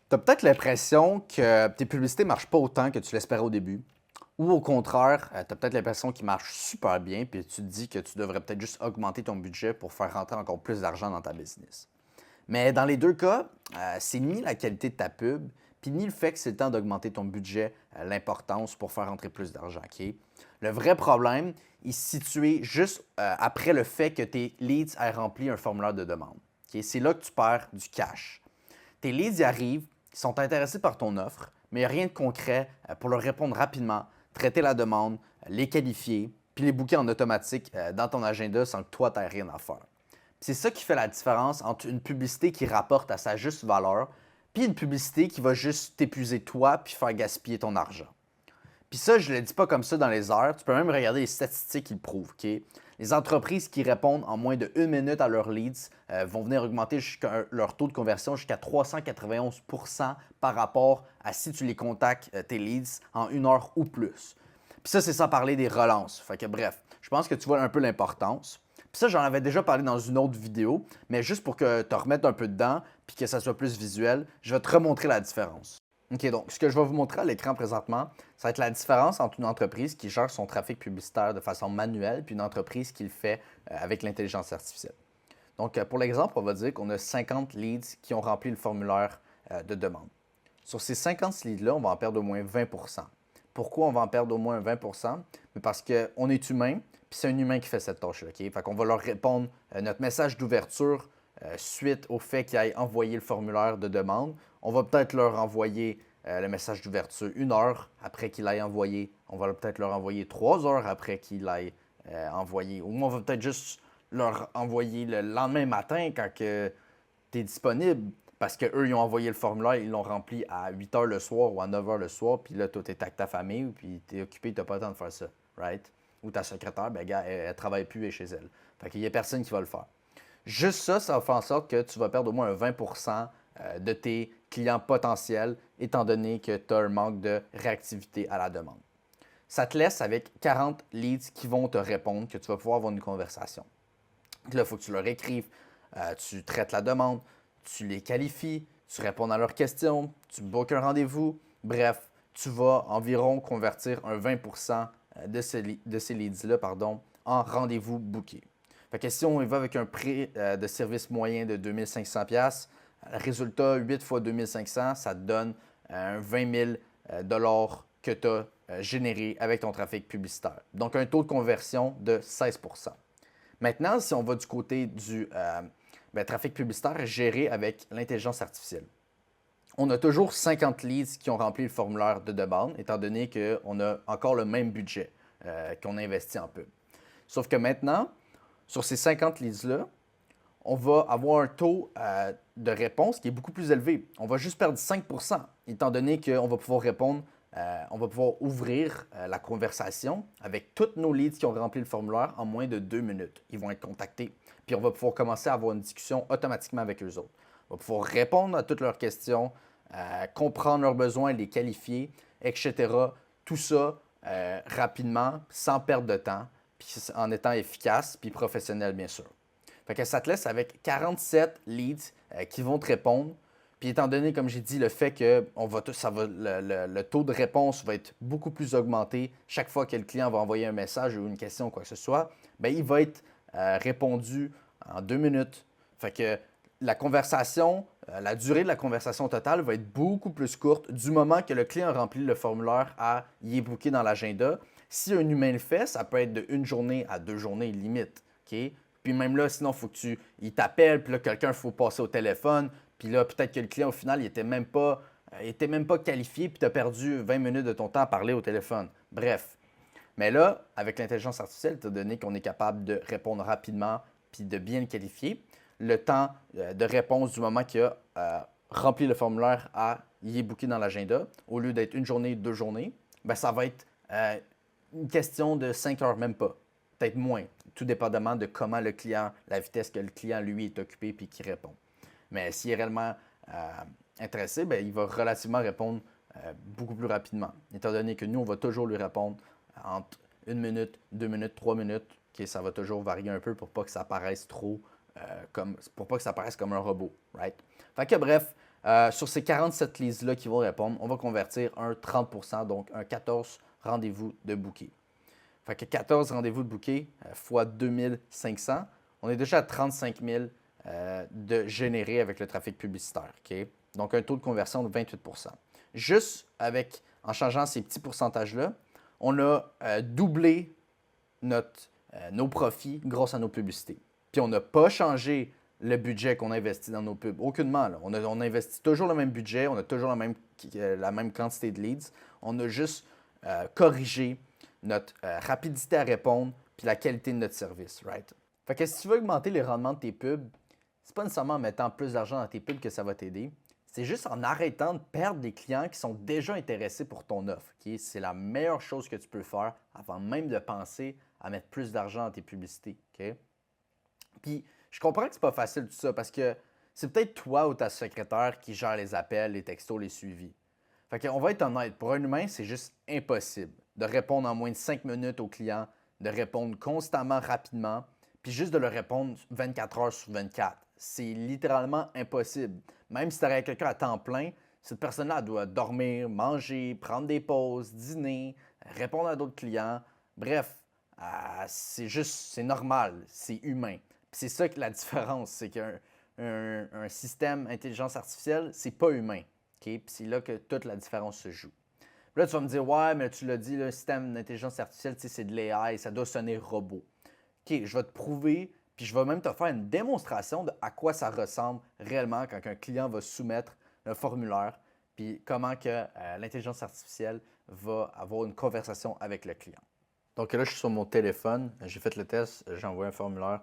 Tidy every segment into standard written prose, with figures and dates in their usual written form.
Tu as peut-être l'impression que tes publicités ne marchent pas autant que tu l'espérais au début. Ou au contraire, tu as peut-être l'impression qu'ils marchent super bien, puis tu te dis que tu devrais peut-être juste augmenter ton budget pour faire rentrer encore plus d'argent dans ta business. Mais dans les deux cas, c'est ni la qualité de ta pub, puis ni le fait que c'est le temps d'augmenter ton budget, l'importance pour faire rentrer plus d'argent. OK? Le vrai problème est situé juste après le fait que tes leads aient rempli un formulaire de demande. OK? C'est là que tu perds du cash. Tes leads y arrivent, ils sont intéressés par ton offre, mais il n'y a rien de concret pour leur répondre rapidement, traiter la demande, les qualifier, puis les booker en automatique dans ton agenda sans que toi, tu n'aies rien à faire. C'est ça qui fait la différence entre une publicité qui rapporte à sa juste valeur, puis une publicité qui va juste t'épuiser toi puis faire gaspiller ton argent. Puis ça, je ne le dis pas comme ça dans les airs. Tu peux même regarder les statistiques qui le prouvent. OK? Les entreprises qui répondent en moins de 1 minute à leurs leads vont venir augmenter leur taux de conversion jusqu'à 391 par rapport à si tu les contactes, tes leads, en 1 heure ou plus. Puis ça, c'est sans parler des relances. Fait que bref, je pense que tu vois un peu l'importance. Puis ça, j'en avais déjà parlé dans une autre vidéo, mais juste pour que tu te remettes un peu dedans puis que ça soit plus visuel, je vais te remontrer la différence. OK, donc ce que je vais vous montrer à l'écran présentement, ça va être la différence entre une entreprise qui gère son trafic publicitaire de façon manuelle puis une entreprise qui le fait avec l'intelligence artificielle. Donc, pour l'exemple, on va dire qu'on a 50 leads qui ont rempli le formulaire de demande. Sur ces 50 leads-là, on va en perdre au moins 20. Pourquoi on va en perdre au moins 20? Parce qu'on est humain, puis c'est un humain qui fait cette tâche-là. Okay? Fait qu'on va leur répondre notre message d'ouverture suite au fait qu'ils aient envoyé le formulaire de demande. On va peut-être leur envoyer le message d'ouverture 1 heure après qu'il l'ait envoyé. On va peut-être leur envoyer 3 heures après qu'il l'ait envoyé. Ou on va peut-être juste leur envoyer le lendemain matin quand tu es disponible. Parce qu'eux, ils ont envoyé le formulaire, ils l'ont rempli à 8 heures le soir ou à 9 heures le soir, puis là, toi, t'es avec ta famille, puis t'es occupé, t'as pas le temps de faire ça, right? Ou ta secrétaire, ben, gars, elle travaille plus, elle est chez elle. Fait qu'il y a personne qui va le faire. Juste ça, ça va faire en sorte que tu vas perdre au moins un 20 de tes clients potentiels, étant donné que tu as un manque de réactivité à la demande. Ça te laisse avec 40 leads qui vont te répondre, que tu vas pouvoir avoir une conversation. Là, il faut que tu leur écrives, tu traites la demande, tu les qualifies, tu réponds à leurs questions, tu bookes un rendez-vous. Bref, tu vas environ convertir un 20 de ces leads-là en rendez-vous bookés. Fait que si on y va avec un prix de service moyen de 2500$, résultat 8 fois 2500, ça te donne un 20 000 que tu as généré avec ton trafic publicitaire. Donc, un taux de conversion de 16. Maintenant, si on va du côté du trafic publicitaire géré avec l'intelligence artificielle, on a toujours 50 leads qui ont rempli le formulaire de demande, étant donné qu'on a encore le même budget qu'on a investi en pub. Sauf que maintenant, sur ces 50 leads-là, on va avoir un taux de réponse qui est beaucoup plus élevé. On va juste perdre 5 étant donné qu'on va pouvoir répondre, on va pouvoir ouvrir la conversation avec tous nos leads qui ont rempli le formulaire en moins de 2 minutes. Ils vont être contactés, puis on va pouvoir commencer à avoir une discussion automatiquement avec eux autres. On va pouvoir répondre à toutes leurs questions, comprendre leurs besoins, les qualifier, etc. Tout ça rapidement, sans perdre de temps, puis en étant efficace, puis professionnel, bien sûr. Fait que ça te laisse avec 47 leads qui vont te répondre. Puis étant donné, comme j'ai dit, le fait que le taux de réponse va être beaucoup plus augmenté chaque fois que le client va envoyer un message ou une question ou quoi que ce soit, bien, il va être répondu en 2 minutes. Fait que la conversation, la durée de la conversation totale va être beaucoup plus courte du moment que le client a rempli le formulaire à y est booké dans l'agenda. Si un humain le fait, ça peut être de 1 journée à 2 journées limite. OK? Puis même là, sinon, il faut que il t'appelle, puis là, quelqu'un, il faut passer au téléphone. Puis là, peut-être que le client, au final, il n'était même pas qualifié, puis tu as perdu 20 minutes de ton temps à parler au téléphone. Bref. Mais là, avec l'intelligence artificielle, étant donné qu'on est capable de répondre rapidement, puis de bien le qualifier, le temps de réponse du moment qu'il a rempli le formulaire à y est booké dans l'agenda, au lieu d'être 1 journée, 2 journées, ben, ça va être une question de 5 heures, même pas. Peut-être moins, tout dépendamment de comment le client, la vitesse que le client, lui, est occupé et qui répond. Mais s'il est réellement intéressé, bien, il va relativement répondre beaucoup plus rapidement, étant donné que nous, on va toujours lui répondre entre 1 minute, 2 minutes, 3 minutes. Okay, ça va toujours varier un peu pour pas que ça paraisse trop pour pas que ça paraisse comme un robot. Right? Fait que bref, Sur ces 47 leads-là qui vont répondre, on va convertir un 30%, donc un 14 rendez-vous de booké. Fait que 14 rendez-vous de booké fois 2500, on est déjà à 35 000 de générés avec le trafic publicitaire. Okay? Donc, un taux de conversion de 28%. Juste en changeant ces petits pourcentages-là, on a doublé nos profits grâce à nos publicités. Puis, on n'a pas changé le budget qu'on investit dans nos pubs. Aucunement. Là. On investit toujours le même budget, on a toujours la même quantité de leads. On a juste corrigé notre rapidité à répondre puis la qualité de notre service, right? Fait que si tu veux augmenter les rendements de tes pubs, c'est pas nécessairement en mettant plus d'argent dans tes pubs que ça va t'aider. C'est juste en arrêtant de perdre des clients qui sont déjà intéressés pour ton offre. Okay? C'est la meilleure chose que tu peux faire avant même de penser à mettre plus d'argent dans tes publicités. Okay? Puis, je comprends que c'est pas facile tout ça parce que c'est peut-être toi ou ta secrétaire qui gère les appels, les textos, les suivis. Fait qu'on va être honnête, pour un humain, c'est juste impossible de répondre en moins de 5 minutes aux clients, de répondre constamment, rapidement, puis juste de leur répondre 24 heures sur 24. C'est littéralement impossible. Même si tu aurais quelqu'un à temps plein, cette personne-là doit dormir, manger, prendre des pauses, dîner, répondre à d'autres clients. Bref, c'est normal, c'est humain. Puis c'est ça que la différence, c'est qu'un système intelligence artificielle, c'est pas humain. Okay? Puis c'est là que toute la différence se joue. Puis là, tu vas me dire, ouais, mais tu l'as dit, le système d'intelligence artificielle, c'est de l'AI, ça doit sonner robot. OK, je vais te prouver, puis je vais même te faire une démonstration de à quoi ça ressemble réellement quand un client va soumettre un formulaire, puis comment que l'intelligence artificielle va avoir une conversation avec le client. Donc là, je suis sur mon téléphone, j'ai fait le test, j'ai envoyé un formulaire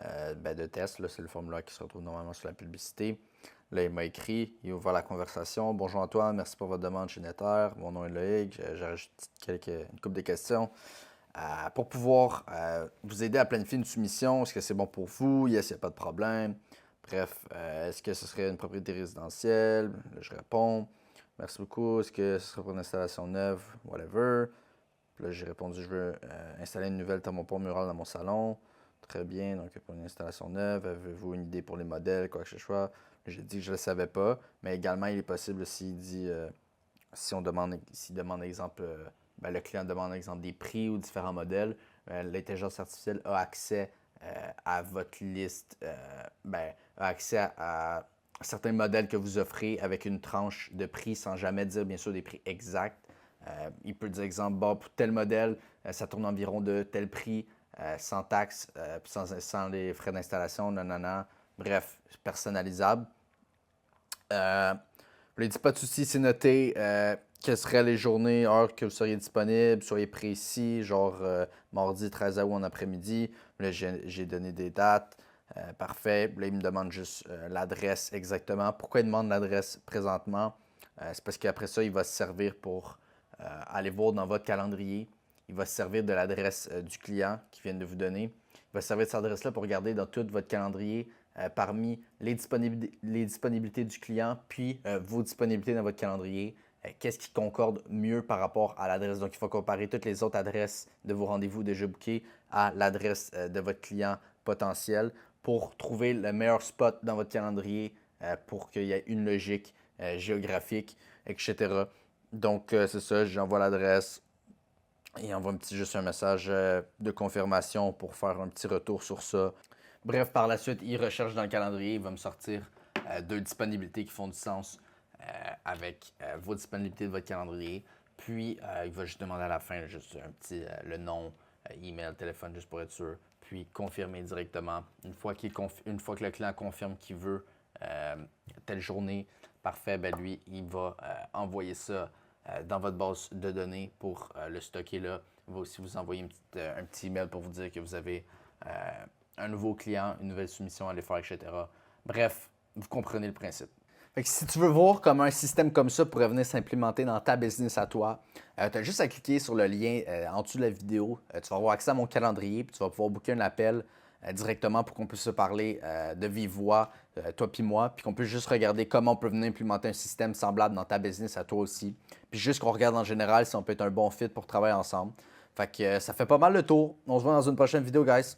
de test. Là, c'est le formulaire qui se retrouve normalement sur la publicité. Là, il m'a écrit, il ouvre la conversation. Bonjour Antoine, merci pour votre demande chez Netter. Mon nom est Loïc, j'ai rajouté une couple de questions. Pour pouvoir vous aider à planifier une soumission, est-ce que c'est bon pour vous? Yes, il n'y a pas de problème. Bref, est-ce que ce serait une propriété résidentielle? Là, je réponds. Merci beaucoup. Est-ce que ce serait pour une installation neuve? Whatever. Puis là, j'ai répondu, je veux installer une nouvelle thermopompe murale dans mon salon. Très bien, donc pour une installation neuve, avez-vous une idée pour les modèles, quoi que ce soit? J'ai dit que je ne le savais pas, mais également, il est possible s'il dit, s'il demande exemple, le client demande exemple des prix ou différents modèles, l'intelligence artificielle a accès à votre liste, a accès à certains modèles que vous offrez avec une tranche de prix sans jamais dire bien sûr des prix exacts. Il peut dire exemple, bon, pour tel modèle, ça tourne environ de tel prix, sans taxes, sans les frais d'installation, nanana. Bref, personnalisable. Je lui ai dit pas de souci, c'est noté. Quelles seraient les journées, heures que vous seriez disponible, soyez précis, genre mardi 13 août en après-midi. Là, j'ai donné des dates. Parfait. Là, il me demande juste l'adresse exactement. Pourquoi il demande l'adresse présentement? C'est parce qu'après ça, il va se servir pour aller voir dans votre calendrier. Il va se servir de l'adresse du client qui vient de vous donner. Il va se servir de cette adresse-là pour regarder dans tout votre calendrier parmi les disponibilités du client, puis vos disponibilités dans votre calendrier. Qu'est-ce qui concorde mieux par rapport à l'adresse? Donc, il faut comparer toutes les autres adresses de vos rendez-vous déjà bookés à l'adresse de votre client potentiel pour trouver le meilleur spot dans votre calendrier pour qu'il y ait une logique géographique, etc. Donc, c'est ça, j'envoie l'adresse. Il envoie juste un message de confirmation pour faire un petit retour sur ça. Bref, par la suite, il recherche dans le calendrier, il va me sortir deux disponibilités qui font du sens avec vos disponibilités de votre calendrier. Puis, il va juste demander à la fin juste un petit le nom, email, téléphone, juste pour être sûr. Puis, confirmer directement. Une fois que le client confirme qu'il veut telle journée, parfait, ben lui, il va envoyer ça dans votre base de données pour le stocker là. Il va aussi vous envoyer un petit email pour vous dire que vous avez un nouveau client, une nouvelle soumission à aller faire, etc. Bref, vous comprenez le principe. Fait que si tu veux voir comment un système comme ça pourrait venir s'implémenter dans ta business à toi, tu as juste à cliquer sur le lien en dessous de la vidéo. Tu vas avoir accès à mon calendrier, puis tu vas pouvoir booker un appel directement pour qu'on puisse se parler de vive voix, toi puis moi, puis qu'on puisse juste regarder comment on peut venir implémenter un système semblable dans ta business à toi aussi. Puis juste qu'on regarde en général si on peut être un bon fit pour travailler ensemble. Fait que ça fait pas mal le tour. On se voit dans une prochaine vidéo, guys.